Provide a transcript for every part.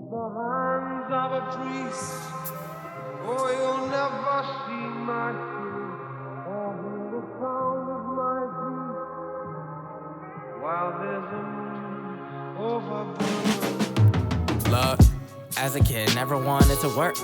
the hands of a priest. Oh, you'll never see my feet or hear the sound of my feet while there's a moon over. Look, as a kid, never wanted to work.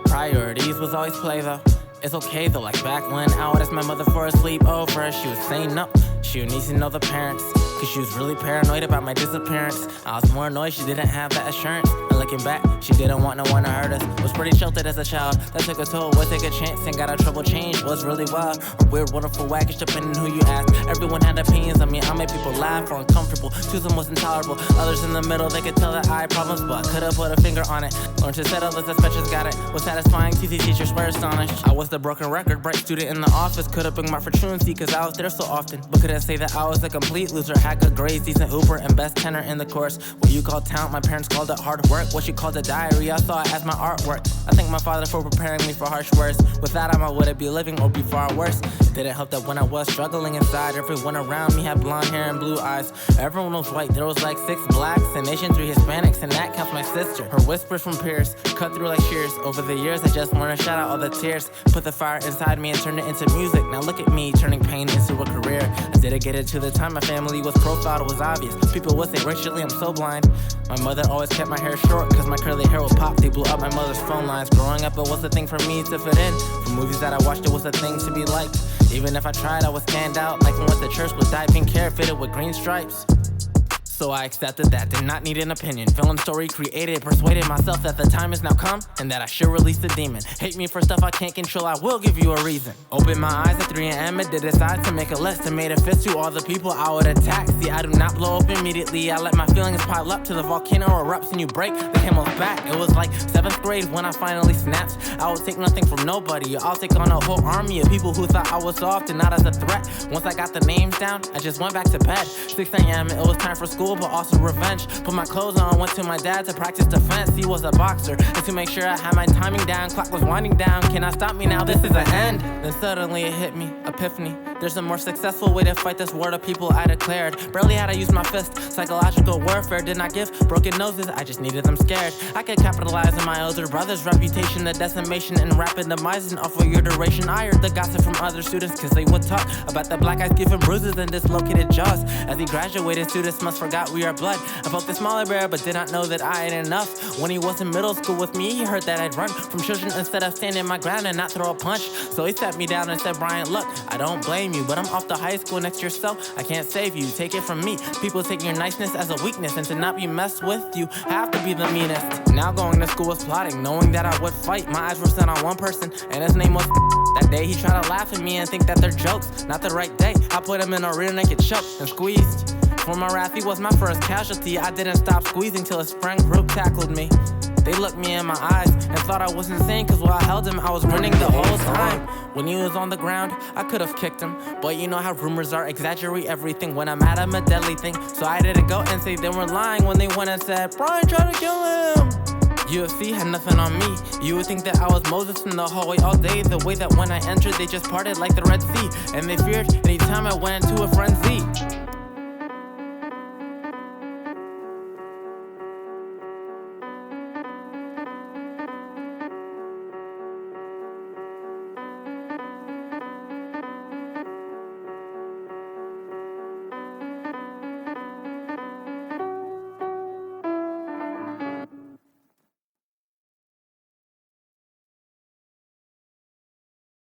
Priorities was always play though. It's okay though, like back when I would ask my mother for a sleepover, she would say no. She would need to know the parents, cause she was really paranoid about my disappearance. I was more annoyed she didn't have that assurance. And looking back, she didn't want no one to hurt us. Was pretty sheltered as a child, that took a toll, would take a chance and got our trouble changed. Was really wild, or weird, wonderful, waggish, depending who you ask. Everyone had opinions on me, I made people laugh or uncomfortable. Choosing was intolerable, others in the middle, they could tell that I had problems, but could've put a finger on it. Learned to settle the suspicious, got it, was satisfying, TC teachers were astonished. I was the broken record, bright student in the office, could've been my fortune cause I was there so often, but couldn't say that I was a complete loser. Had good grades, decent Uber, and best tenor in the course. What you call talent, my parents called it hard work. What you called a diary, I saw it as my artwork. I thank my father for preparing me for harsh words. Without him, I wouldn't be living or be far worse. It didn't help that when I was struggling inside, everyone around me had blonde hair and blue eyes. Everyone was white, there was like 6 blacks, and Asian 3 Hispanics, and that counts my sister. Her whispers from peers cut through like shears. Over the years, I just learned to shut out all the tears. Put the fire inside me and turned it into music. Now look at me, turning pain into a career. I didn't get it to the time my family was profiled, it was obvious. People would say racially I'm so blind. My mother always kept my hair short, cause my curly hair would pop. They blew up my mother's phone lines. Growing up, it was a thing for me to fit in. From movies that I watched, it was a thing to be liked. Even if I tried, I would stand out. Like when went to church with dyed pink hair fitted with green stripes. So I accepted that, did not need an opinion. Film story created, persuaded myself that the time has now come and that I should release the demon. Hate me for stuff I can't control, I will give you a reason. Opened my eyes at 3 a.m. and did decide to make a list and made a fist to all the people I would attack. See, I do not blow up immediately, I let my feelings pile up till the volcano erupts and you break the camel's back. It was like 7th grade when I finally snapped. I would take nothing from nobody, I'll take on a whole army of people who thought I was soft and not as a threat. Once I got the names down, I just went back to bed. 6 a.m. it was time for school, but also revenge. Put my clothes on, went to my dad to practice defense. He was a boxer, and to make sure I had my timing down. Clock was winding down, cannot stop me now, this is the end. Then suddenly it hit me, epiphany. There's a more successful way to fight this war of people, I declared. Barely had I used my fist, psychological warfare did not give broken noses, I just needed them scared. I could capitalize on my older brother's reputation, the decimation and rapid demise off of your duration. I heard the gossip from other students, cause they would talk about the black eyes giving bruises and dislocated jaws. As he graduated, students must forgot we are blood. I felt the smaller bear, but did not know that I had enough. When he was in middle school with me, he heard that I'd run from children instead of standing my ground and not throw a punch. So he sat me down and said, Brian, look, I don't blame you, but I'm off to high school next year, so I can't save you. Take it from me, people take your niceness as a weakness, and to not be messed with, you have to be the meanest. Now going to school was plotting, knowing that I would fight. My eyes were set on one person, and his name was that day he tried to laugh at me and think that they're jokes. Not the right day, I put him in a rear naked choke and squeezed. For my wrath, he was my first casualty. I didn't stop squeezing till his friend group tackled me. They looked me in my eyes and thought I was insane, cause while I held him, I was grinning the whole time. When he was on the ground, I could've kicked him, but you know how rumors are, exaggerate everything. When I'm at him, a deadly thing. So I didn't go and say they were lying when they went and said, Brian tried to kill him. UFC had nothing on me. You would think that I was Moses in the hallway all day. The way that when I entered, they just parted like the Red Sea. And they feared anytime I went into a frenzy.